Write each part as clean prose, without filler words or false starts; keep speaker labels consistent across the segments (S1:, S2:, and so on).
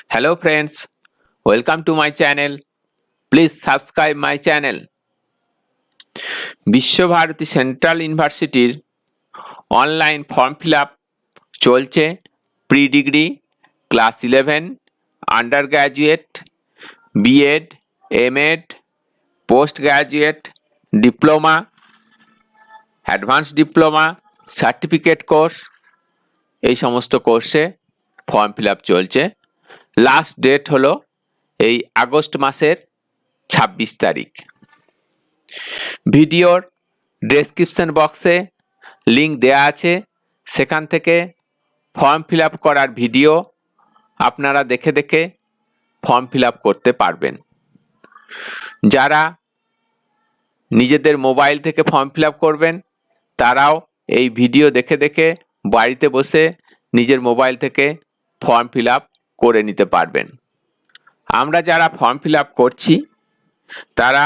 S1: Hello friends, welcome to my channel. Please subscribe my channel. Visva Bharati central ইউনিভার্সিটির online form fill up চলছে। Pre degree, class 11, undergraduate, BEd, MEd, post graduate, diploma, advance diploma, certificate course, এই সমস্ত কোর্সে form fill up চলছে। Last date হলো এই August মাসের 26 তারিখ। ভিডিওর ডেসক্রিপশন বক্সে লিঙ্ক দেয়া আছে, সেখান থেকে ফর্ম ফিল আপ করার ভিডিও আপনারা দেখে দেখে ফর্ম ফিল আপ করতে পারবেন। যারা নিজেদের মোবাইল থেকে ফর্ম ফিল আপ করবেন তারাও এই ভিডিও দেখে দেখে বাড়িতে বসে নিজের মোবাইল থেকে ফর্ম ফিল আপ করে নিতে পারবেন। আমরা যারা ফর্ম ফিল আপ করছি তারা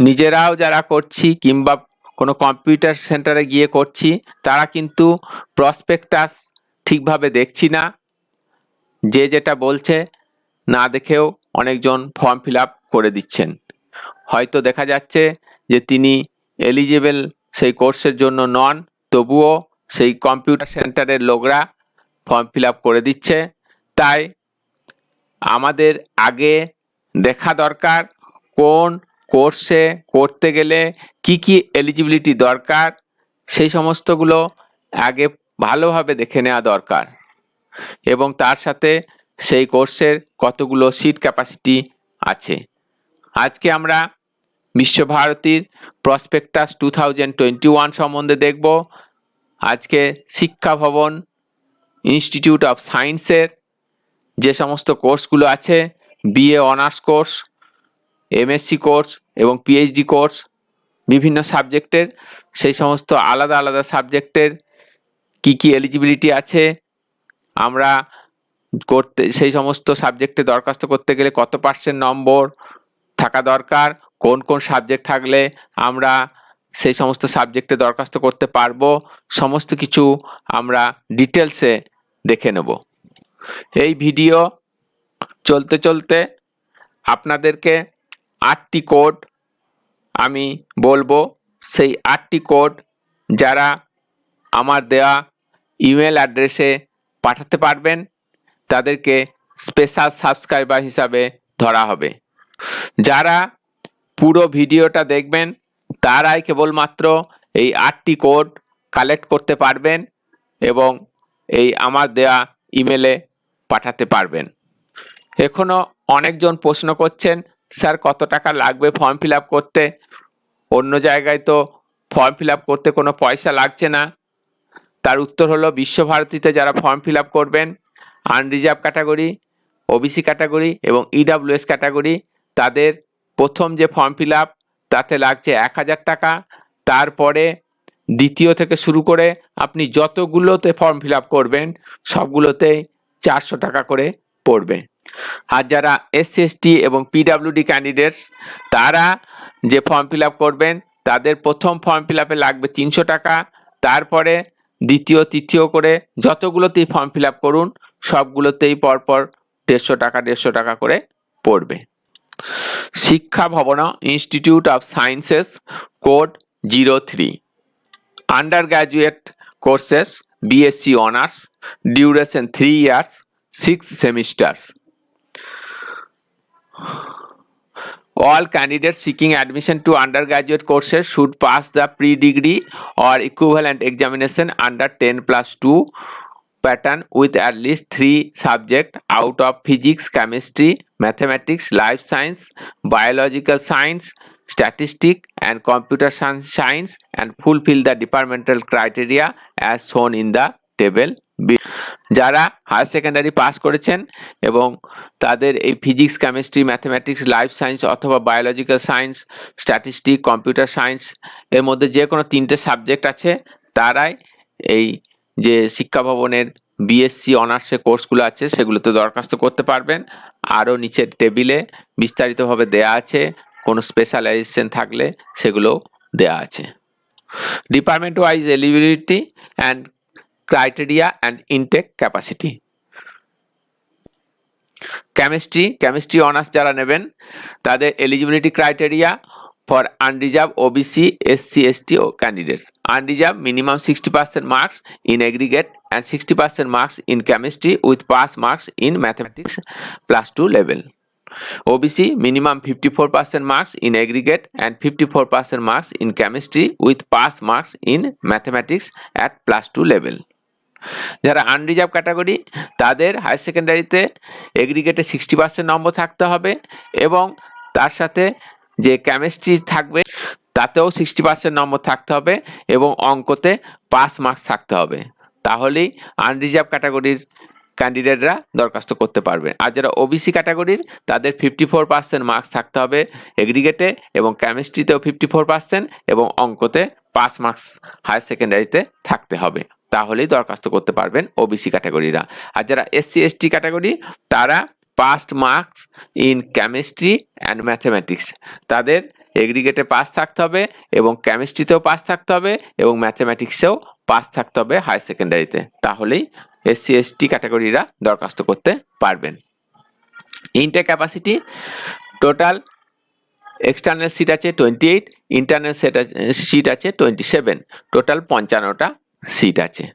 S1: নিজেরাও যারা করছি কিংবা কোনো কম্পিউটার সেন্টারে গিয়ে করছি, তারা কিন্তু প্রসপেক্টাস ঠিকভাবে দেখছি না, যে যেটা বলছে না দেখেও অনেকজন ফর্ম ফিল আপ করে দিচ্ছেন। হয়তো দেখা যাচ্ছে যে তিনি এলিজিবল সেই কোর্সের জন্য নন, তবুও সেই কম্পিউটার সেন্টারের লোকরা ফর্ম ফিল আপ করে দিচ্ছে। তাই আমাদের আগে দেখা দরকার কোন কোর্সে করতে গেলে কি কি এলিজিবিলিটি দরকার, সেই সমস্তগুলো আগে ভালোভাবে দেখে নেওয়া দরকার, এবং তার সাথে সেই কোর্সের কতগুলো সিট ক্যাপাসিটি আছে। আজকে আমরা বিশ্বভারতীর প্রসপেক্টাস 2021 সম্বন্ধে দেখব। আজকে শিক্ষা ভবন ইনস্টিটিউট অফ সায়েন্সের যে সমস্ত কোর্সগুলো আছে, BA honours course, MSc course এবং পিএইচডি কোর্স, বিভিন্ন সাবজেক্টের সেই সমস্ত আলাদা আলাদা সাবজেক্টের কি কি এলিজিবিলিটি আছে, আমরা করতে সেই সমস্ত সাবজেক্টে দরখাস্ত করতে গেলে কত % নম্বর থাকা দরকার, কোন কোন সাবজেক্ট থাকলে আমরা সেই সমস্ত সাবজেক্টে দরখাস্ত করতে পারবো, সমস্ত কিছু আমরা ডিটেলসে দেখে নেব। এই ভিডিও চলতে চলতে আপনাদেরকে 8টি কোড আমি বলবো। সেই 8টি কোড যারা আমার দেওয়া ইমেল অ্যাড্রেসে পাঠাতে পারবেন তাদেরকে স্পেশাল সাবস্ক্রাইবার হিসাবে ধরা হবে। যারা পুরো ভিডিওটা দেখবেন তারাই কেবলমাত্র এই 8টি কোড কালেক্ট করতে পারবেন এবং এই আমার দেওয়া ইমেলে পাঠাতে পারবেন। এখনো অনেকজন প্রশ্ন করছেন, স্যার কত টাকা লাগবে ফর্ম ফিল আপ করতে? অন্য জায়গায় তো ফর্ম ফিল আপ করতে কোনো পয়সা লাগছে না। তার উত্তর হলো, বিশ্বভারতীতে যারা ফর্ম ফিল আপ করবেন আনরিজার্ভ ক্যাটাগরি, ওবিসি ক্যাটাগরি এবং ইডাব্লিউএস ক্যাটাগরি, তাদের প্রথম যে ফর্ম ফিল আপ তাতে লাগছে 1000 টাকা। তারপরে দ্বিতীয় থেকে শুরু করে আপনি যতগুলোতে ফর্ম ফিল আপ করবেন সবগুলোতেই 400 টাকা করে পড়বে। আর যারা এসসি এসটি এবং পিডাব্লিউডি ক্যান্ডিডেটস, তারা যে ফর্ম ফিল আপ করবেন তাদের প্রথম ফর্ম ফিল আপে লাগবে 300 টাকা। তারপরে দ্বিতীয় তৃতীয় করে যতগুলোতেই ফর্ম ফিল আপ করুন সবগুলোতেই পরপর 150 টাকা করে পড়বে। শিক্ষা ভবন institute of sciences code 03, under graduate courses BSc honours, duration 3 years, 6 semesters. All candidates seeking admission to undergraduate courses should pass the pre-degree or equivalent examination under 10+2 pattern with at least 3 subjects out of physics, chemistry, mathematics, life science, biological science, statistics and computer science and fulfill the departmental criteria as shown in the table. যারা higher secondary pass করেছেন এবং তাদের এই physics, chemistry, mathematics, life science অথবা biological science, statistic, computer science এর মধ্যে যে কোনো 3টে সাবজেক্ট আছে, তারাই এই যে শিক্ষা ভবনের বিএসসি অনার্সের কোর্সগুলো আছে সেগুলোতে দরখাস্ত করতে পারবেন। আরও নিচের টেবিলে বিস্তারিতভাবে দেয়া আছে, কোনো স্পেশালাইজেশন থাকলে সেগুলো দেয়া আছে। Department wise eligibility and criteria and intake capacity. Chemistry honours যারা নেবেন তাদের eligibility criteria for unreserved OBC SC ST ও candidates. Unreserved minimum 60% marks in aggregate and 60% marks in chemistry with pass marks in mathematics +2 level. OBC minimum 54% marks in aggregate and 54% marks in chemistry with pass marks in mathematics at +2 level. যারা unreserved category তাদের higher সেকেন্ডারিতে এগ্রিগেটে 60% নম্বর থাকতে হবে এবং তার সাথে যে chemistry থাকবে তাতেও 60% নম্বর থাকতে হবে এবং অঙ্কতে পাস মার্কস থাকতে হবে, তাহলেই আনরিজার্ভ ক্যাটাগরির ক্যান্ডিডেটরা দরখাস্ত করতে পারবে। আর যারা ওবিসি ক্যাটাগরির তাদের 54% মার্কস থাকতে হবে এগ্রিগেটে এবং কেমিস্ট্রিতেও 54% এবং অঙ্কতে পাস মার্কস হায়ার সেকেন্ডারিতে থাকতে হবে, তাহলেই দরখাস্ত করতে পারবেন ওবিসি ক্যাটাগরিরা। আর যারা এসসি এসটি ক্যাটাগরি তারা past marks in chemistry and mathematics, তাদের এগ্রিগেটে পাস থাকতে হবে এবং কেমিস্ট্রিতেও পাস থাকতে হবে এবং ম্যাথমেটিক্সেও পাস থাকতে হবে হায়ার সেকেন্ডারিতে, তাহলেই এসসি এসটি ক্যাটাগরিরা দরখাস্ত করতে পারবেন। Intake capacity total external seat আছে 28, ইন্টারনাল সিট আছে 27, টোটাল 55টা সিট আছে।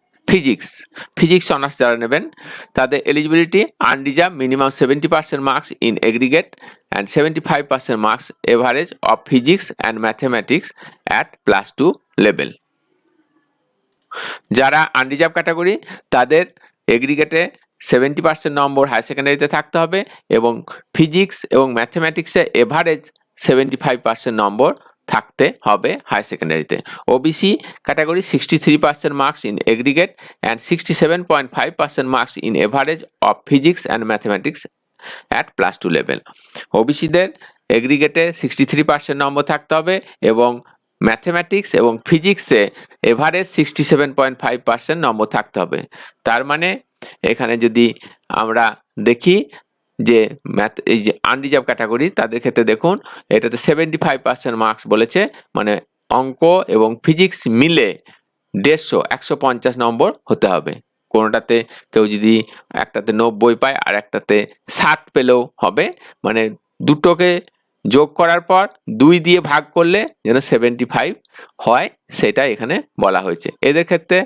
S1: ফিজিক্স অনার্স যারা নেবেন তাদের eligibility unreserved minimum 70% marks in aggregate and 75% marks average of physics and mathematics at +2 level. যারা আনরিজার্ভ ক্যাটাগরি তাদের এগ্রিগেটে 70% নম্বর হায়ার সেকেন্ডারিতে থাকতে হবে এবং ফিজিক্স এবং ম্যাথমেটিক্সে এভারেজ 75% নম্বর থাকতে হবে হায়ার সেকেন্ডারিতে। OBC category 63% marks in aggregate and 67.5% marks in average of physics and mathematics at +2 level. ওবিসিদের এগ্রিগেটে 63% নম্বর থাকতে হবে এবং ম্যাথমেটিক্স এবং ফিজিক্সে এভারেজ 67.5% নম্বর থাকতে হবে। তার মানে এখানে যদি আমরা দেখি যে এই যে আনরিজার্ভ ক্যাটাগরি তাদের ক্ষেত্রে দেখুন এটাতে 75% মার্কস বলেছে, মানে অঙ্ক এবং ফিজিক্স মিলে 150 নম্বর হতে হবে। কোনোটাতে কেউ যদি একটাতে 90 পায় আর একটাতে 60 পেলেও হবে, মানে দুটোকে যোগ করার পর 2 দিয়ে ভাগ করলে যেন 75 হয় সেটা এখানে বলা হয়েছে। এদের ক্ষেত্রে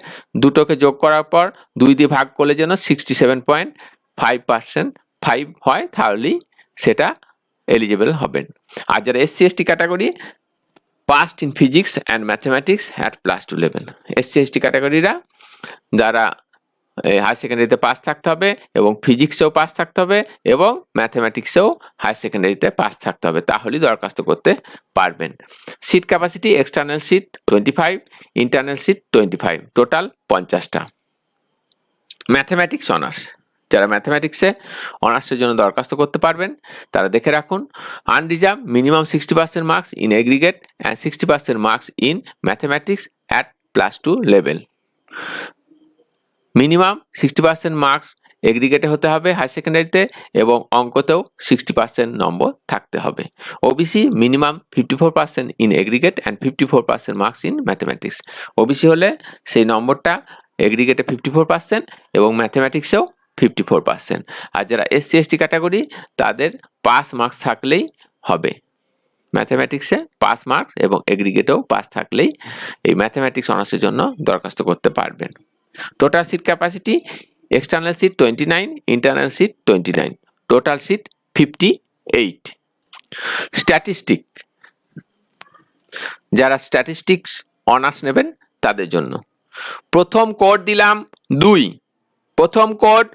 S1: দুটোকে যোগ করার পর 2 দিয়ে ভাগ করলে যেন 67.5% হয়, তাহলেই সেটা এলিজিবল হবেন। আর যারা SC ST category passed in physics and mathematics at +2 level. SC ST ক্যাটাগরিরা যারা হায়ার সেকেন্ডারিতে পাস থাকতে হবে এবং ফিজিক্সেও পাস থাকতে হবে এবং ম্যাথমেটিক্সেও হায়ার সেকেন্ডারিতে পাস থাকতে হবে, তাহলেই দরখাস্ত করতে পারবেন। Seat capacity external seat 25, internal seat 25, total 50টা। ম্যাথমেটিক্স অনার্স যারা ম্যাথমেটিক্সে অনার্সের জন্য দরখাস্ত করতে পারবেন তারা দেখে রাখুন unreserved minimum 60% marks in aggregate and 60% marks in mathematics at +2 level. Minimum 60% marks এগ্রিগেটে হতে হবে হায়ার সেকেন্ডারিতে এবং অঙ্কতেও 60% নম্বর থাকতে হবে। OBC minimum 54% in aggregate and 54% marks in mathematics. OBC হলে সেই নম্বরটা এগ্রিগেটে 54% এবং ম্যাথমেটিক্সেও 54%। আর যারা এসসি এসটি ক্যাটাগরি তাদের পাস মার্কস থাকলেই হবে, ম্যাথমেটিক্সে পাস মার্কস এবং এগ্রিগেটেও পাস থাকলেই এই ম্যাথমেটিক্স অনার্সের জন্য দরখাস্ত করতে পারবেন। Total seat capacity external seat 29, internal seat 29, total seat 58। Statistic যারা স্ট্যাটিস্টিক্স অনার্স নেবেন তাদের জন্য প্রথম কোড দিলাম 2, প্রথম কোড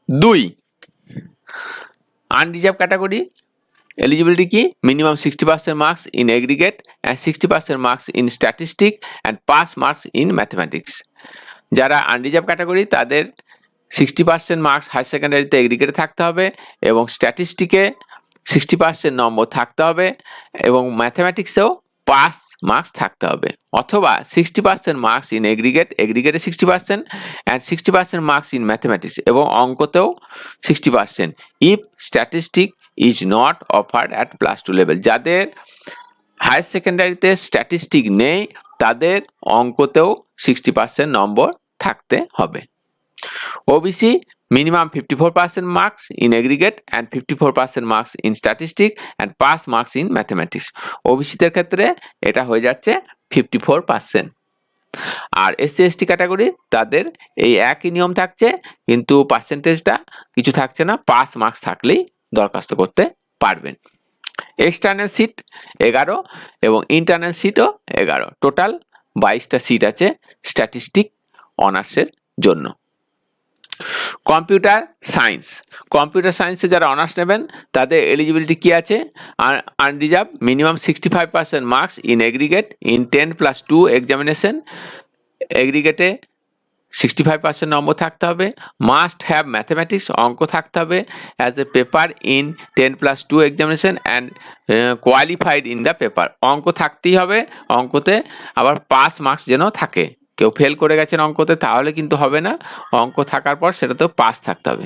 S1: 2। আনরিজার্ভ ক্যাটাগরি eligibility কি minimum 60% marks in aggregate and 60% marks in statistic and pass marks in mathematics. যারা আনরিজার্ভ ক্যাটাগরি তাদের 60% মার্কস হায়ার সেকেন্ডারিতে এগ্রিগেটে থাকতে হবে এবং স্ট্যাটিস্টিকে 60% নম্বর থাকতে হবে এবং ম্যাথমেটিক্সেও পাস মার্কস থাকতে হবে, অথবা 60% মার্কস ইন এগ্রিগেটে 60% অ্যান্ড 60% মার্কস ইন ম্যাথমেটিক্স এবং অঙ্কতেও 60% if statistic is not offered at +2 level. যাদের হায়ার সেকেন্ডারিতে স্ট্যাটিস্টিক নেই তাদের অঙ্কতেও 60% নম্বর থাকতে হবে। OBC minimum 54% marks in aggregate and 54% marks in statistics and pass marks in mathematics. OBC দের ক্ষেত্রে এটা হয়ে যাচ্ছে 54%। আর SC ST ক্যাটাগরি তাদের এই একই নিয়ম থাকছে, কিন্তু পার্সেন্টেজটা কিছু থাকছে না, পাস মার্কস থাকলেই দরখাস্ত করতে পারবেন। এক্সটার্নাল সিট 11 এবং ইন্টারনাল সিটও 11, টোটাল 22টা সিট আছে স্ট্যাটিস্টিক অনার্সের জন্য। কম্পিউটার সায়েন্সে যারা অনার্স নেবেন তাদের এলিজিবিলিটি কি আছে? Unreserved minimum 65% marks in aggregate in 10+2 examination, এগ্রিগেটে 65% নম্বর থাকতে হবে। মাস্ট হ্যাভ ম্যাথমেটিক্স, অঙ্ক থাকতে হবে as a paper in 10+2 examination and qualified in the paper. অঙ্ক থাকতেই হবে, অঙ্কতে আবার পাস মার্কস যেন থাকে। কেউ ফেল করে গেছেন অঙ্কতে তাহলে কিন্তু হবে না, অঙ্ক থাকার পর সেটাতেও পাস থাকতে হবে।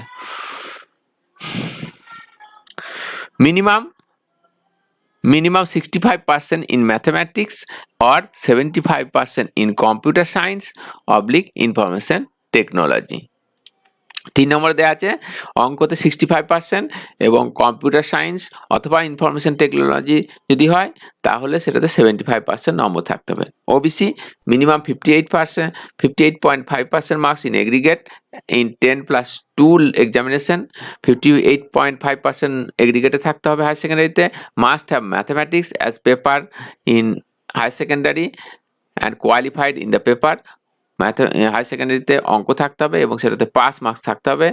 S1: minimum 65% in mathematics or 75% in computer science / information technology। 3 নম্বরে দেওয়া আছে অঙ্কতে 65% এবং কম্পিউটার সায়েন্স অথবা ইনফরমেশন টেকনোলজি যদি হয় তাহলে সেটাতে 75% নম্বর থাকতে হবে। OBC minimum 58.5% marks in aggregate in 10+2 examination, 58.5% এগ্রিগেটে থাকতে হবে হায়ার সেকেন্ডারিতে। Must have mathematics as paper in higher secondary and qualified in the paper. Higher সেকেন্ডারিতে অঙ্ক থাকতে হবে এবং সেটাতে পাস মার্কস থাকতে হবে।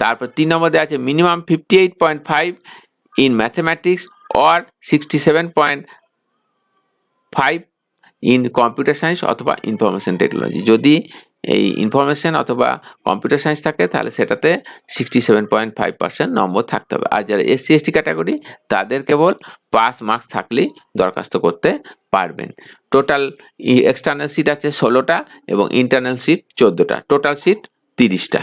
S1: তারপর 3 নম্বর দেওয়া আছে minimum 58.5 in mathematics or 67.5 in computer science অথবা ইনফরমেশন টেকনোলজি। যদি এই ইনফরমেশন অথবা কম্পিউটার সায়েন্স থাকে তাহলে সেটাতে 67.5% নম্বর থাকতে হবে। আর যারা SC ST ক্যাটাগরি তাদের কেবল পাস মার্কস থাকলেই দরখাস্ত করতে পারবেন। টোটাল এক্সটার্নাল সিট আছে 16টা এবং ইন্টারনাল সিট 14টা, টোটাল সিট 30টা।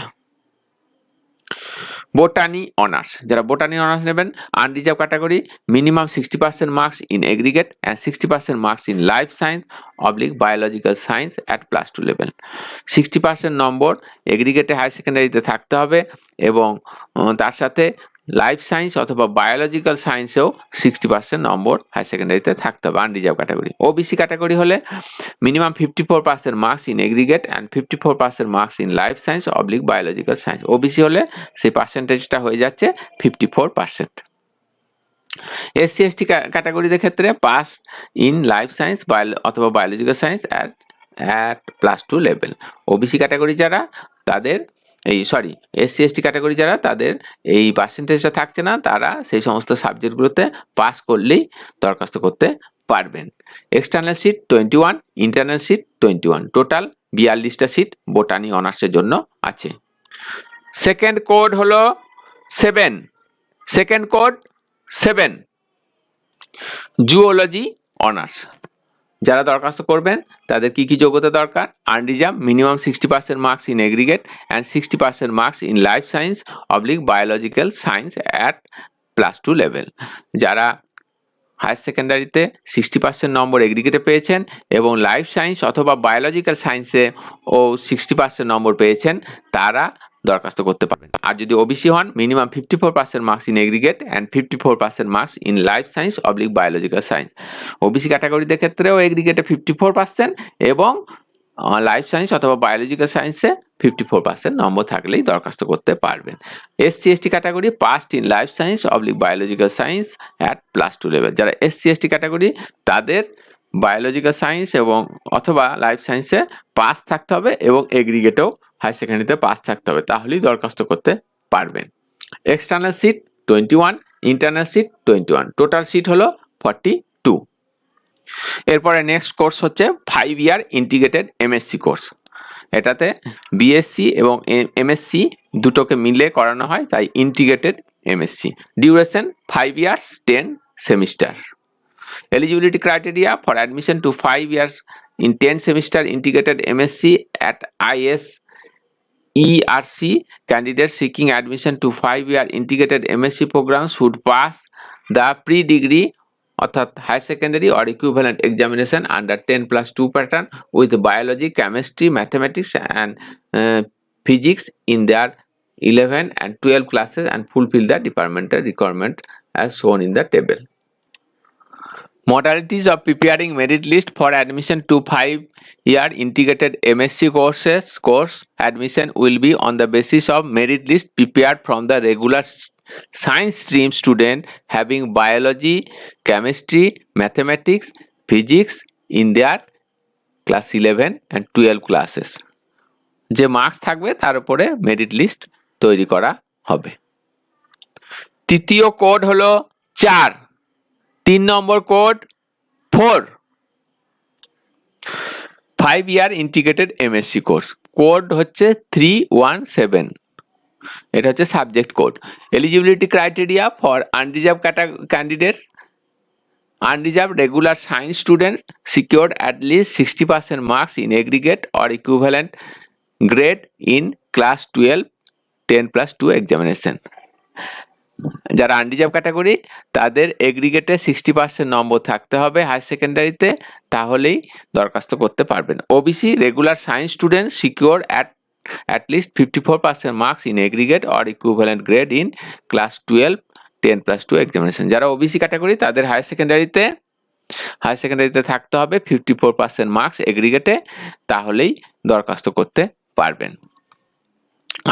S1: বোটানি অনার্স, যারা বোটানি অনার্স নেবেন unreserved category minimum 60% marks in aggregate and 60% marks in life science / biological science at +2 level. 60% number এগ্রিগেটে হায়ার সেকেন্ডারিতে থাকতে হবে এবং তার সাথে লাইফ সায়েন্স অথবা বায়োলজিক্যাল সায়েন্সেও 60% নম্বর হায়ার সেকেন্ডারিতে থাকতে হবে আনরিজার্ভ ক্যাটাগরি। ওবিসি ক্যাটাগরি হলে minimum 54% marks in aggregate and 54% marks in life science / biological science. OBC হলে সেই পার্সেন্টেজটা হয়ে যাচ্ছে 54%। SC ST ক্যাটাগরিদের ক্ষেত্রে পাস ইন লাইফ সায়েন্স অথবা biological science at +2 level. OBC category যারা তাদের SC ST ক্যাটাগরি যারা তাদের এই পার্সেন্টেজটা থাকছে না, তারা সেই সমস্ত সাবজেক্টগুলোতে পাস করলেই দরখাস্ত করতে পারবেন। External seat 21, internal seat 21, total 42টা সিট বোটানি অনার্সের জন্য আছে। সেকেন্ড কোড হলো 7, জুওলজি অনার্স। যারা দরখাস্ত করবেন তাদের কি কি যোগ্যতা দরকার? Unreserved minimum 60% marks in aggregate and 60% marks in life science / biological science at +2 level. যারা হায়ার সেকেন্ডারিতে 60% নম্বর এগ্রিগেটে পেয়েছেন এবং লাইফ সায়েন্স অথবা বায়োলজিক্যাল সায়েন্সে 60% নম্বর পেয়েছেন তারা দরখাস্ত করতে পারবেন। আর যদি ওবিসি হন minimum 54% marks in aggregate and 54% marks in life science / biological science. OBC ক্যাটাগরিদের ক্ষেত্রেও এগ্রিগেটে 54% এবং লাইফ সায়েন্স অথবা বায়োলজিক্যাল সায়েন্সে 54% নম্বর থাকলেই দরখাস্ত করতে পারবেন। SC ST category passed in life science / biological science at +2 level. যারা SC ST ক্যাটাগরি তাদের বায়োলজিক্যাল সায়েন্স এবং অথবা লাইফ সায়েন্সে পাস থাকতে হবে এবং এগ্রিগেটেও হায়ার সেকেন্ডারিতে পাস থাকতে হবে, তাহলেই দরখাস্ত করতে পারবেন। External seat 21, internal seat 21, total seat হলো 42। এরপরে নেক্সট কোর্স হচ্ছে 5 ইয়ার ইন্টিগ্রেটেড MSc কোর্স। এটাতে BSc এবং MSc দুটোকে মিলে করানো হয়, তাই integrated MSc। Duration 5 years 10 semester. Eligibility criteria for admission to 5 years in 10 semester integrated MSc at ISERC, candidates seeking admission to 5-year integrated MSc program should pass the pre-degree অর্থাৎ higher secondary or equivalent examination under 10+2 pattern with biology, chemistry, mathematics and physics in their 11 and 12 classes and fulfill the departmental requirement as shown in the table. Modalities of preparing merit list for admission to 5-year integrated MSc course admission will be on the basis of merit list prepared from the regular science stream student having biology, chemistry, mathematics, physics in their class 11 and 12 classes. যে marks থাকবে তার উপরে merit list তৈরি করা হবে। তৃতীয় code হলো 4, 3 number code 4, 5-year integrated MSc course, code হচ্ছে 317, এটা হচ্ছে subject code. Eligibility criteria for unreserved candidates, unreserved regular science student secured at least 60% marks in aggregate or equivalent grade in class 12 10+2 examination. যারা unreserved category তাদের এগ্রিগেটে 60% নম্বর থাকতে হবে higher সেকেন্ডারিতে, তাহলেই দরখাস্ত করতে পারবেন। OBC regular science student secure at least 54% marks in aggregate or equivalent grade in class 12 10+2 examination. যারা OBC category তাদের হায়ার সেকেন্ডারিতে থাকতে হবে 54% মার্কস এগ্রিগেটে, তাহলেই দরখাস্ত করতে পারবেন।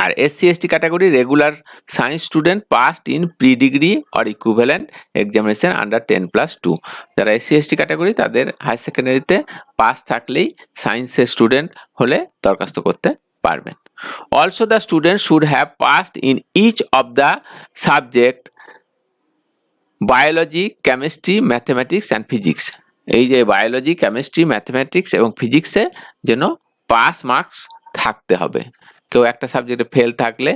S1: আর SC ST category regular science student passed in pre degree or equivalent examination under 10+2। যারা এসসি এসটি ক্যাটাগরি তাদের হায়ার সেকেন্ডারিতে পাস থাকলেই সায়েন্সের স্টুডেন্ট হলে দরখাস্ত করতে পারবেন। Also the student should have passed in each of the subject biology, chemistry, mathematics and physics. এই যে বায়োলজি, কেমিস্ট্রি, ম্যাথমেটিক্স এবং ফিজিক্সে যেন পাস মার্কস থাকতে হবে। কেউ একটা সাবজেক্টে ফেল থাকলে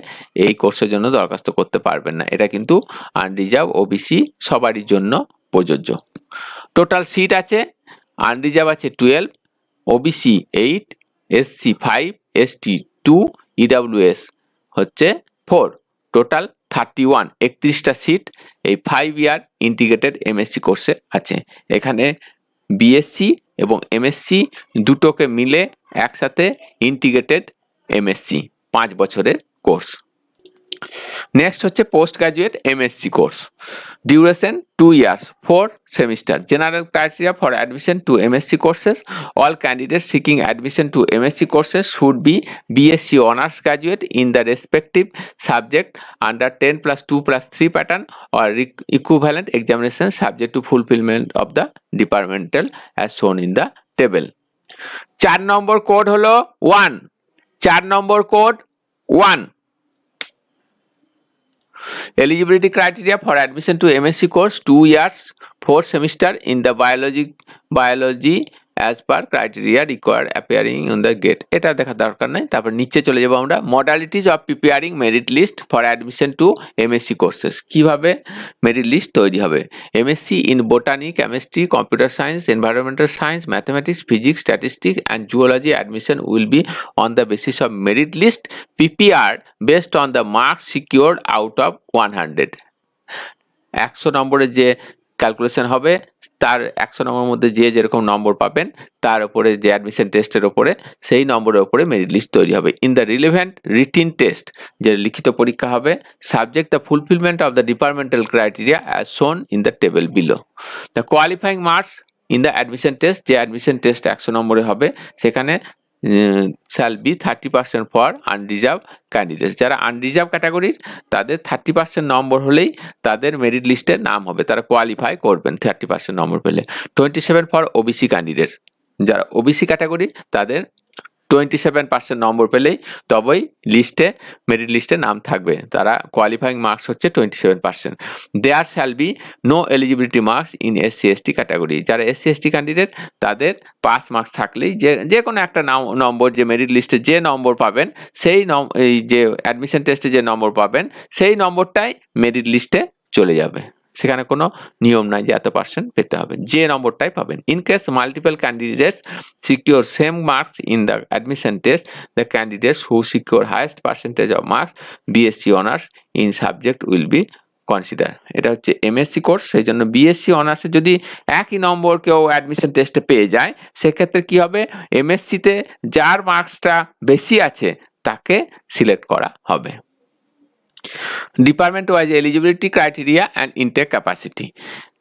S1: এই কোর্সের জন্য দরখাস্ত করতে পারবেন না। এটা কিন্তু আনরিজার্ভ ওবিসি সবারই জন্য প্রযোজ্য। টোটাল সিট আছে, আনরিজার্ভ আছে 12, ওবিসি 8, এসসি 5, এসটি 2, ইডাব্লিউএস হচ্ছে 4, টোটাল 31টা সিট এই 5-year ইন্টিগ্রেটেড এমএসসি কোর্সে আছে। এখানে বিএসসি এবং এমএসসি দুটোকে মিলে একসাথে ইন্টিগ্রেটেড এমএসসি 5 বছরের কোর্স। নেক্সট হচ্ছে post graduate MSc course, duration 2 years, 4 semester. General criteria for admission to MSc courses: all candidates seeking admission to MSc courses should be BSc honors graduate in the respective subject under 10+2+3 pattern or equivalent examination subject to fulfillment of the departmental as shown in the table. 4 number code হলো 1, 4 নম্বর code 1। Eligibility criteria for admission to MSc course: 2 years, 4 semester in the biology as per criteria required appearing on the gate. এটা দেখা দরকার নাই। তারপর নিচে চলে যাব আমরা। Modalities of preparing merit list for admission to MSc courses. কিভাবে মেরিট লিস্ট তৈরি হবে? MSc in botany, chemistry, computer science, environmental science, mathematics, physics, statistics and zoology admission will be on the basis of merit list prepared based on the marks secured out of 100. 100 নম্বরের যে calculation হবে তার 100 নম্বরের মধ্যে যে যেরকম নম্বর পাবেন তার উপরে যে অ্যাডমিশন টেস্টের উপরে সেই নম্বরের উপরে মেরিট লিস্ট তৈরি হবে। In the relevant written test, যে লিখিত পরীক্ষা হবে, subject the fulfilment of the departmental criteria as শোন in the table below. The qualifying marks in the admission test, যে অ্যাডমিশন টেস্ট 100 নম্বরে হবে সেখানে shall be 30% for unreserved candidates. যারা আনরিজার্ভ ক্যাটাগরির তাদের 30% নম্বর হলেই তাদের মেরিট লিস্টে নাম হবে, তারা কোয়ালিফাই করবেন 30% নম্বর পেলে। 27 ফর ওবিসি ক্যান্ডিডেটস, যারা ওবিসি ক্যাটাগরি তাদের 27% নম্বর পেলেই তবেই মেরিট লিস্টে নাম থাকবে, তারা কোয়ালিফাইং মার্কস হচ্ছে 27%। There shall be no eligibility marks in SC ST category, যারা এসসি এসটি ক্যান্ডিডেট তাদের পাস মার্কস থাকলেই যে কোনো একটা নম্বর, যে মেরিট লিস্টে যে নম্বর পাবেন সেই এই যে অ্যাডমিশন টেস্টে যে নম্বর পাবেন সেই নম্বরটাই মেরিট লিস্টে চলে যাবে, সেখানে কোনো নিয়ম নাই যে এত পার্সেন্ট পেতে হবে, যে নম্বরটাই পাবেন। In case multiple candidates secure same marks in the admission test, the candidates who secure highest percentage of marks BSc honours in subject will be consider. এটা হচ্ছে এমএসসি কোর্স, সেই জন্য বিএসসি অনার্সে যদি একই নম্বর কেউ অ্যাডমিশন টেস্টে পেয়ে যায় সেক্ষেত্রে কি হবে, এমএসসিতে যার মার্কসটা বেশি আছে তাকে সিলেক্ট করা হবে। Department wise eligibility criteria and intake capacity.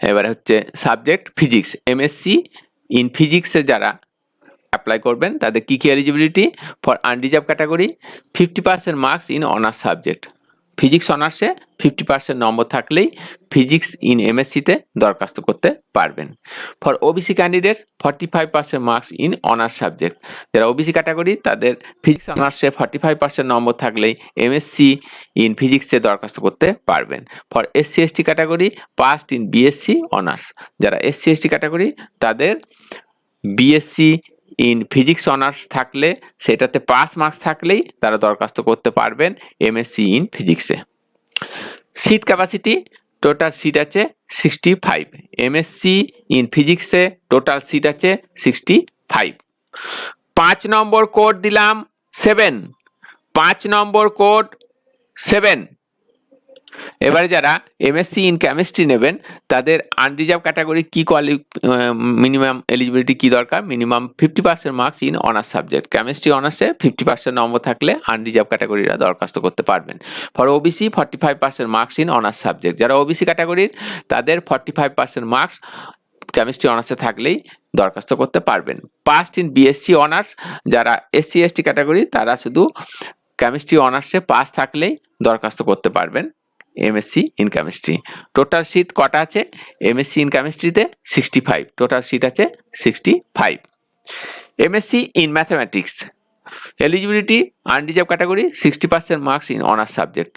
S1: এবারে হচ্ছে সাবজেক্ট ফিজিক্স, এমএসসি ইন ফিজিক্সে যারা অ্যাপ্লাই করবেন তাদের কি কি eligibility? For unreserved category 50% marks in honours subject. Physics অনার্সে 50% নম্বর থাকলেই ফিজিক্স ইন এমএসসিতে দরখাস্ত করতে পারবেন। For OBC candidate 45% marks in honours subject. যারা ওবিসি ক্যাটাগরি তাদের ফিজিক্স অনার্সে 45% নম্বর থাকলেই এমএসসি ইন ফিজিক্সে দরখাস্ত করতে পারবেন। For SC ST category passed in BSc honours. যারা এসসি এসটি ক্যাটাগরি তাদের বিএসসি ইন ফিজিক্স অনার্স থাকলে সেটাতে পাস মার্কস থাকলেই তারা দরখাস্ত করতে পারবেন এমএসসি ইন ফিজিক্সে। সিট ক্যাপাসিটি টোটাল সিট আছে 65। এমএসসি ইন ফিজিক্সে টোটাল সিট আছে 65। 5 নম্বর কোড দিলাম 7। 5 নম্বর কোড 7। এবারে যারা এমএসসি ইন কেমিস্ট্রি নেবেন তাদের আনরিজার্ভ ক্যাটাগরি কি মিনিমাম এলিজিবিলিটি কি দরকার? Minimum 50% marks in honours subject. Chemistry অনার্সে 50% নম্বর থাকলে আনরিজার্ভ ক্যাটাগরিরা দরখাস্ত করতে পারবেন। For OBC 45% marks in honours subject. যারা ওবিসি ক্যাটাগরির তাদের 45% মার্কস কেমিস্ট্রি অনার্সে থাকলেই দরখাস্ত করতে পারবেন। Passed in BSc honours. যারা এসসি এসটি ক্যাটাগরি তারা শুধু কেমিস্ট্রি অনার্সে পাস থাকলেই দরখাস্ত করতে পারবেন MSc in chemistry. Total seat কটা আছে? এমএসসি ইন কেমিস্ট্রিতে 65। টোটাল সিট আছে 65। MSc in mathematics eligibility unreserved category 60% marks in honours subject.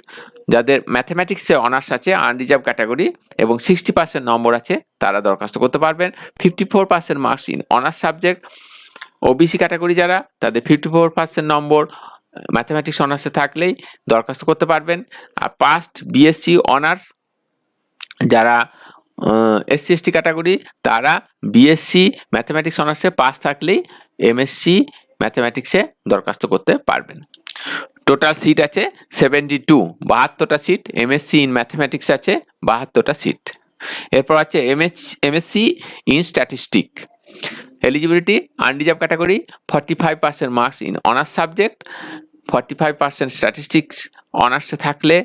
S1: যাদের ম্যাথমেটিক্সে অনার্স আছে আনরিজার্ভ ক্যাটাগরি এবং 60% নম্বর আছে তারা দরখাস্ত করতে পারবেন। 54% marks in honours subject. OBC category যারা তাদের 54% নম্বর ম্যাথমেটিক্স অনার্সে থাকলেই দরখাস্ত করতে পারবেন। আর পাস্ট বিএসসি অনার্স যারা এসসি এসটি ক্যাটাগরি তারা বিএসসি ম্যাথমেটিক্স অনার্সে পাস থাকলেই এমএসসি ম্যাথমেটিক্সে দরখাস্ত করতে পারবেন। টোটাল সিট আছে 72। 72টা সিট। এমএসসি ইন ম্যাথমেটিক্স আছে 72টা সিট। এরপর আছে MSc in statistic eligibility unreserved category 45% marks in honours subject. 45% statistics অনার্সে থাকলে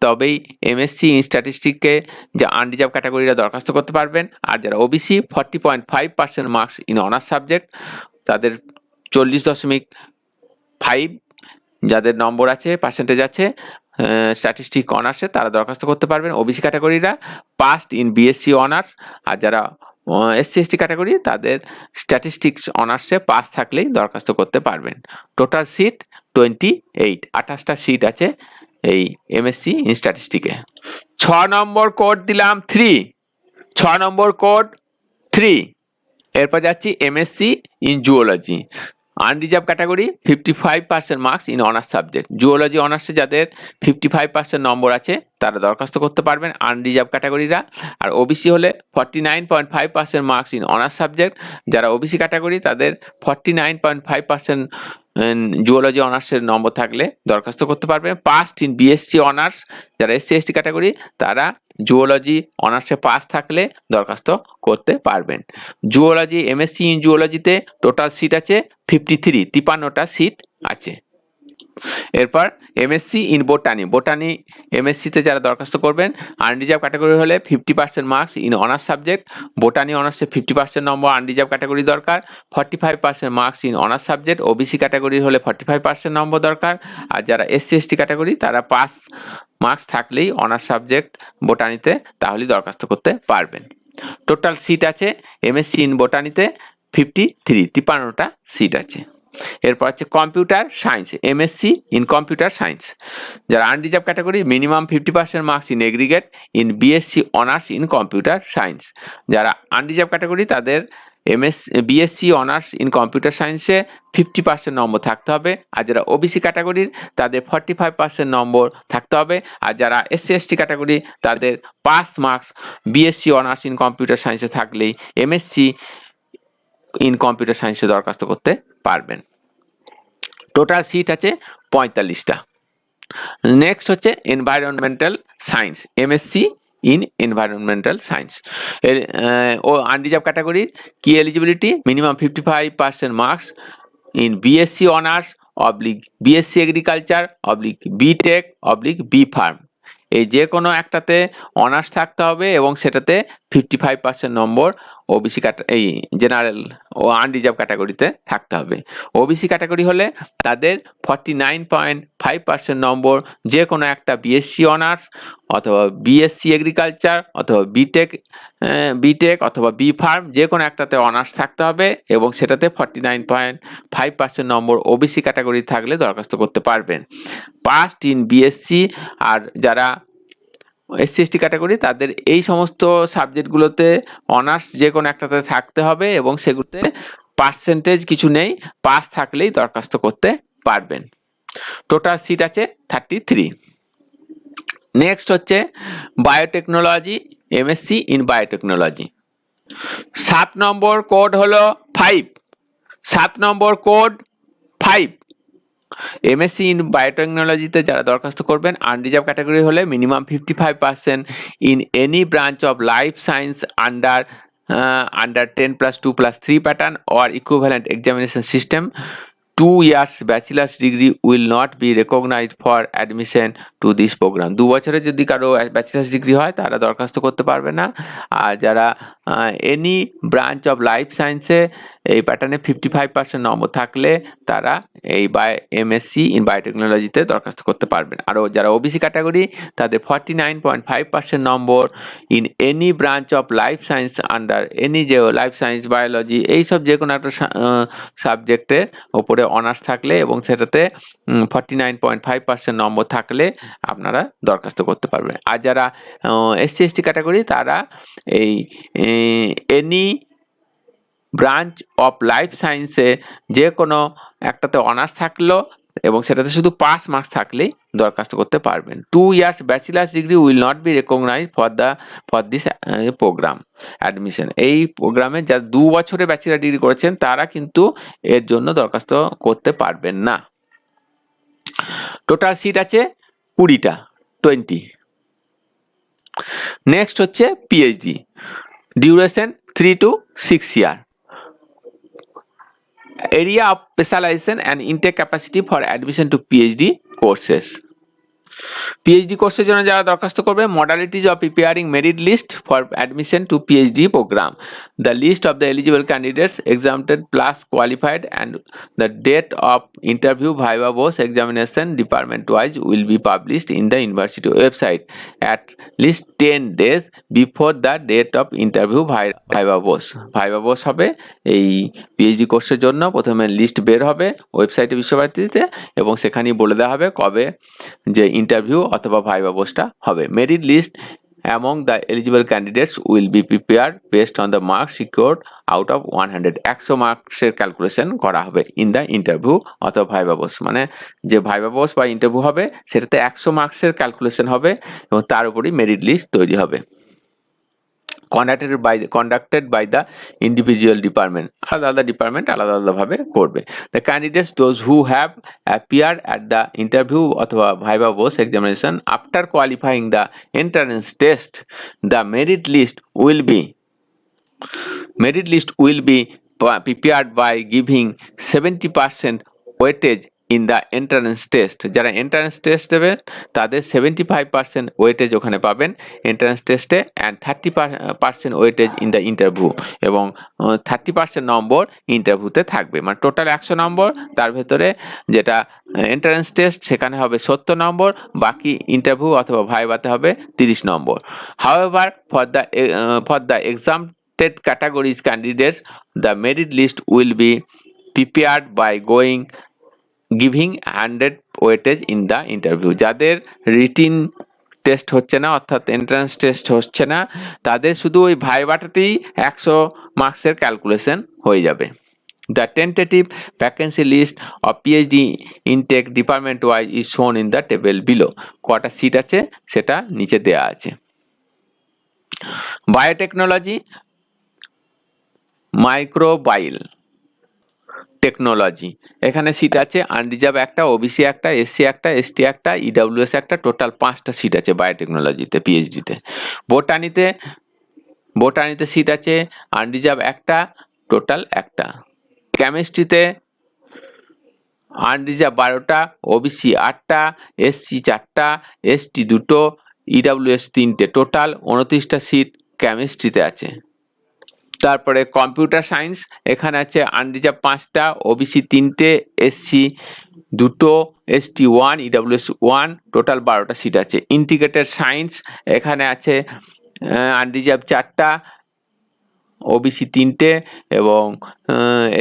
S1: তবেই এমএসসি ইন স্ট্যাটিস্টিককে যে আনরিজার্ভ ক্যাটাগরিরা দরখাস্ত করতে পারবেন। আর যারা OBC 40.5% marks in honours subject তাদের 40.5 যাদের নম্বর আছে পার্সেন্টেজ আছে স্ট্যাটিস্টিক অনার্সে তারা দরখাস্ত করতে পারবেন। ওবিসি ক্যাটাগরিরা পাস্ট ইন বিএসসি অনার্স। আর যারা এসসি এসটি ক্যাটাগরি তাদের স্ট্যাটিস্টিক্স অনার্সে পাস থাকলেই দরখাস্ত করতে পারবেন। Total seat 28। 28টা সিট আছে এই এমএসসি ইন স্ট্যাটিস্টিকে। 6 নম্বর কোড দিলাম 3। 6 নম্বর কোড 3। এরপর যাচ্ছি MSc in zoology unreserved category 55% marks in honours subject. Zoology অনার্সে যাদের 55% নম্বর আছে তারা দরখাস্ত করতে পারবেন আনরিজার্ভ ক্যাটাগরিরা। আর ওবিসি হলে 49.5% মার্কস ইন অনার্স সাবজেক্ট। যারা ওবিসি ক্যাটাগরি তাদের 49.5% জুওলজি অনার্সের নম্বর থাকলে দরখাস্ত করতে পারবেন। Passed in BSc honours. যারা এসসি এসটি ক্যাটাগরি তারা জুওলজি অনার্সে পাস থাকলে দরখাস্ত করতে পারবেন। জুওলজি এমএসসি ইন জুওলজিতে টোটাল সিট আছে 53। 53টা সিট আছে। এরপর এমএসসি ইন বোটানি। বোটানি এমএসসিতে যারা দরখাস্ত করবেন আনরিজার্ভ ক্যাটাগরি হলে 50% marks in honours subject. Botany অনার্সে 50% নম্বর আনরিজার্ভ ক্যাটাগরি দরকার। 45% marks in honours subject. OBC category হলে 45% নম্বর দরকার। আর যারা এসসি এসটি ক্যাটাগরি তারা পাস মার্কস থাকলেই অনার্স সাবজেক্ট বোটানিতে তাহলেই দরখাস্ত করতে পারবেন। টোটাল সিট আছে এমএসসি ইন বোটানিতে 53। 53টা সিট আছে। এরপর আছে computer science MSc in computer science. যারা unreserved category minimum 50% marks in aggregate in BSc honours in computer science. যারা আনরিজার্ভ ক্যাটাগরি তাদের বিএসসি অনার্স ইন কম্পিউটার সায়েন্সে 50% নম্বর থাকতে হবে। আর যারা ওবিসি ক্যাটাগরির তাদের 45% নম্বর থাকতে হবে। আর যারা এসসি এসটি ক্যাটাগরি তাদের pass marks BSc honours in computer সায়েন্সে থাকলেই এমএসসি ইন কম্পিউটার সায়েন্সে দরখাস্ত করতে পারবেন। টোটাল সিট আছে 45টা। নেক্সট হচ্ছে environmental science MSc in environmental science. ও আনরিজার্ভ ক্যাটাগরির কি eligibility minimum 55% marks in BSc honours oblique BSc agriculture oblique BTech oblique B pharm, এই যে কোনো একটাতে অনার্স থাকতে হবে এবং সেটাতে 55% নম্বর ওবিসি এই জেনারেল ও আনরিজার্ভ ক্যাটাগরিতে থাকতে হবে। ওবিসি ক্যাটাগরি হলে তাদের 49.5% নম্বর যে কোনো একটা বিএসসি অনার্স অথবা বিএসসি এগ্রিকালচার অথবা বিটেক অথবা বি ফার্ম যে কোনো একটাতে অনার্স থাকতে হবে এবং সেটাতে 49.5% নম্বর ওবিসি ক্যাটাগরি থাকলে দরখাস্ত করতে পারবেন। পাস্ট ইন বিএসসি আর যারা এসসি এসটি ক্যাটাগরি তাদের এই সমস্ত সাবজেক্টগুলোতে অনার্স যে কোনো একটাতে থাকতে হবে এবং সেগুলোতে পার্সেন্টেজ কিছু নেই, পাস থাকলেই দরখাস্ত করতে পারবেন। টোটাল সিট আছে 33। নেক্সট হচ্ছে biotechnology, MSc in biotechnology. 7 number code হলো 5, 7 নম্বর কোড 5। এমএসসি ইন বায়োটেকনোলজিতে যারা দরখাস্ত করবেন আনরিজার্ভ ক্যাটাগরি হলে minimum 55% in any branch of life science under 10+2+3 pattern or equivalent examination system. 2 years bachelor's degree will not be recognized for admission to this program. 2 বছরে যদি কারো bachelors degree হয় তারা দরখাস্ত করতে পারবে না। আর যারা এনি ব্রাঞ্চ অফ লাইফ সায়েন্সে এই প্যাটার্নে 55% নম্বর থাকলে তারা এই এমএসসি ইন বায়োটেকনোলজিতে দরখাস্ত করতে পারবেন। আর যারা ওবিসি ক্যাটাগরি তাদের 49.5% number in any branch of life science under any যে লাইফ সায়েন্স বায়োলজি এইসব যে কোনো একটা সাবজেক্টের ওপরে অনার্স থাকলে এবং সেটাতে 49.5% নম্বর থাকলে আপনারা দরখাস্ত করতে পারবেন। আর যারা এসসি এসটি ক্যাটাগরি তারা এই এনি ব্রাঞ্চ অফ লাইফ সায়েন্সে যে কোনো একটাতে অনার্স থাকলো এবং সেটাতে শুধু পাস মার্কস থাকলেই দরখাস্ত করতে পারবেন। 2 years bachelor's degree will not be recognised for this programme admission. এই প্রোগ্রামে যারা 2 বছরে ব্যাচেলার ডিগ্রি করেছেন তারা কিন্তু এর জন্য দরখাস্ত করতে পারবেন না। টোটাল সিট আছে 20টা, 20। নেক্সট হচ্ছে PhD, duration 3 to 6 year. Area of specialization and intake capacity for admission to PhD courses. PhD কোর্সের জন্য যারা দরখাস্ত করবে modalities of preparing merit list for admission to PhD programme, the list of the eligible candidates exempted plus qualified and the date of interview viva voce examination department wise will be published in the university website at least 10 days before the date of interview viva voce. Viva voce হবে এই PhD কোর্সের জন্য প্রথমে list বের হবে ওয়েবসাইটে বিশ্বভারতীতে এবং সেখানেই বলে দেওয়া হবে কবে যে ইন্টারভিউ অথবা ভাইভা বোসটা হবে। Merit list among the eligible candidates will be prepared based on the marks secured out of 100. 100 মার্কসের ক্যালকুলেশন করা হবে ইন দ্য ইন্টারভিউ অথবা ভাইভা বোস, মানে যে ভাইভা বোস বা ইন্টারভিউ হবে সেটাতে 100 মার্কসের ক্যালকুলেশন হবে এবং তার উপরই মেরিট লিস্ট তৈরি হবে। conducted by the individual department, আলাদা ডিপার্টমেন্ট আলাদাভাবে করবে। The candidates those who have appeared at the interview অথবা viva Bose examination after qualifying the entrance test, the merit list will be prepared by giving 70% weightage in the entrance test. যারা entrance test দেবে তাদের 75% weightage ওখানে পাবেন entrance টেস্টে and 30% weightage in the interview এবং 30% নম্বর ইন্টারভিউতে থাকবে। মানে টোটাল 100 নম্বর, তার ভেতরে যেটা এন্ট্রান্স টেস্ট সেখানে হবে 70 নম্বর, বাকি ইন্টারভিউ অথবা ভাইভাতে হবে 30 নম্বর। However, for the exempted categories candidates, the merit list will be prepared by giving 100 weightage in the interview. যাদের রিটিন টেস্ট হচ্ছে না অর্থাৎ এন্ট্রান্স টেস্ট হচ্ছে না তাদের শুধু ওই ভাইভাটাতেই 100 মার্কসের ক্যালকুলেশন হয়ে যাবে। The tentative vacancy list of PhD intake department wise is shown in the table below. কটা সিট আছে সেটা নিচে দেয়া আছে। বায়োটেকনোলজি, মাইক্রোবায়োল টেকনোলজি, এখানে সিট আছে আনরিজার্ভ একটা, ওবিসি একটা, এসসি একটা, এসটি একটা, ইডব্লিউএস একটা, টোটাল 5টা সিট আছে বায়োটেকনোলজিতে পিএইচডিতে। বোটানিতে সিট আছে আনরিজার্ভ একটা, টোটাল একটা। কেমিস্ট্রিতে আনরিজার্ভ 12টা, ওবিসি 8টা, এসসি 4টা, এসটি 2টো, ইডাব্লিউএস 3টে, টোটাল 29টা সিট কেমিস্ট্রিতে আছে। তারপরে কম্পিউটার সায়েন্স, এখানে আছে আনরিজার্ভ 5টা, ওবিসি 3টে, এসসি 2টো, এসটি 1, ইডাব্লিউএস 1, টোটাল 12টা সিট আছে। ইন্টিগ্রেটেড সায়েন্স, এখানে আছে আনরিজার্ভ 4টা, ওবিসি 3টে এবং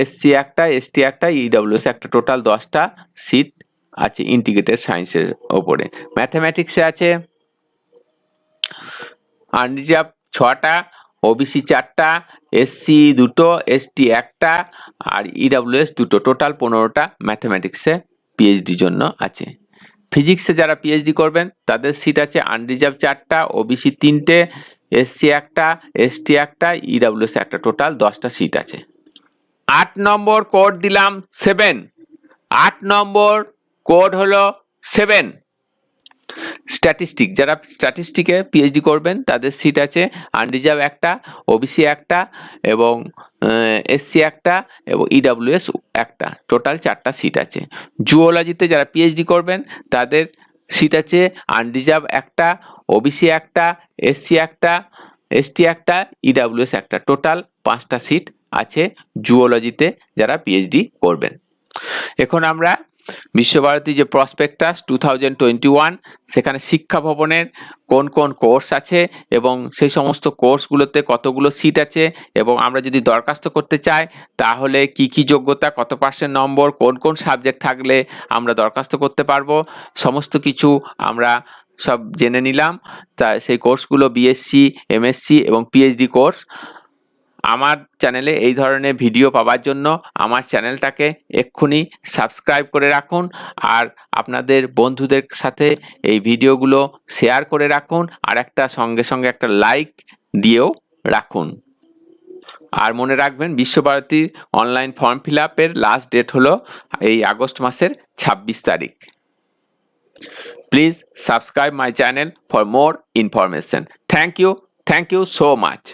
S1: এসসি 1টা, এসটি 1টা, ইডাব্লিউএস 1টা, টোটাল 10টা সিট আছে ইন্টিগ্রেটেড সায়েন্সের ওপরে। ম্যাথামেটিক্সে আছে আনরিজার্ভ 6টা, ওবিসি 4টা, এসসি 2টো, এসটি 1টা আর ইডাব্লিউএস 2টো, টোটাল 15টা ম্যাথামেটিক্সে পিএইচডি জন্য আছে। ফিজিক্সে যারা পিএইচডি করবেন তাদের সিট আছে আনরিজার্ভ 4টা, ওবিসি 3টে, এসসি 1টা, এসটি 1টা, ইডাব্লিউএস 1টা, টোটাল 10টা সিট আছে। 8 নম্বর কোড দিলাম 7। 8 নম্বর কোড হলো 7। স্ট্যাটিস্টিক, যারা স্ট্যাটিস্টিকে পিএইচডি করবেন তাদের সিট আছে আনরিজার্ভ 1টা, ওবিসি 1টা এবং এসসি 1টা এবং ইডাব্লিউএস 1টা, টোটাল 4টা সিট আছে। জুওলজিতে যারা পিএইচডি করবেন তাদের সিট আছে আনরিজার্ভ 1টা, ওবিসি 1টা, এসসি 1টা, এসটি 1টা, ইডাব্লিউএস 1টা, টোটাল 5টা সিট আছে জুওলজিতে যারা পিএইচডি করবেন। এখন আমরা বিশ্বভারতী যে প্রসপেক্টাস 2021, সেখানে শিক্ষা ভবনের কোন কোন কোর্স আছে এবং সেই সমস্ত কোর্সগুলোতে কতগুলো সিট আছে এবং আমরা যদি দরখাস্ত করতে চাই তাহলে কি কি যোগ্যতা, কত % নম্বর, কোন কোন সাবজেক্ট থাকলে আমরা দরখাস্ত করতে পারবো, সমস্ত কিছু আমরা সব জেনে নিলাম। তা সেই কোর্সগুলো বিএসসি, এমএসসি এবং পিএইচডি কোর্স। আমার চ্যানেলে এই ধরনের ভিডিও পাওয়ার জন্য আমার চ্যানেলটাকে এক্ষুনি সাবস্ক্রাইব করে রাখুন আর আপনাদের বন্ধুদের সাথে এই ভিডিওগুলো শেয়ার করে রাখুন আর সঙ্গে সঙ্গে একটা লাইক দিয়েও রাখুন। আর মনে রাখবেন বিশ্বভারতীর অনলাইন ফর্ম ফিল আপের লাস্ট ডেট হলো এই আগস্ট মাসের 26 তারিখ। Please subscribe my channel for more information. Thank you so much.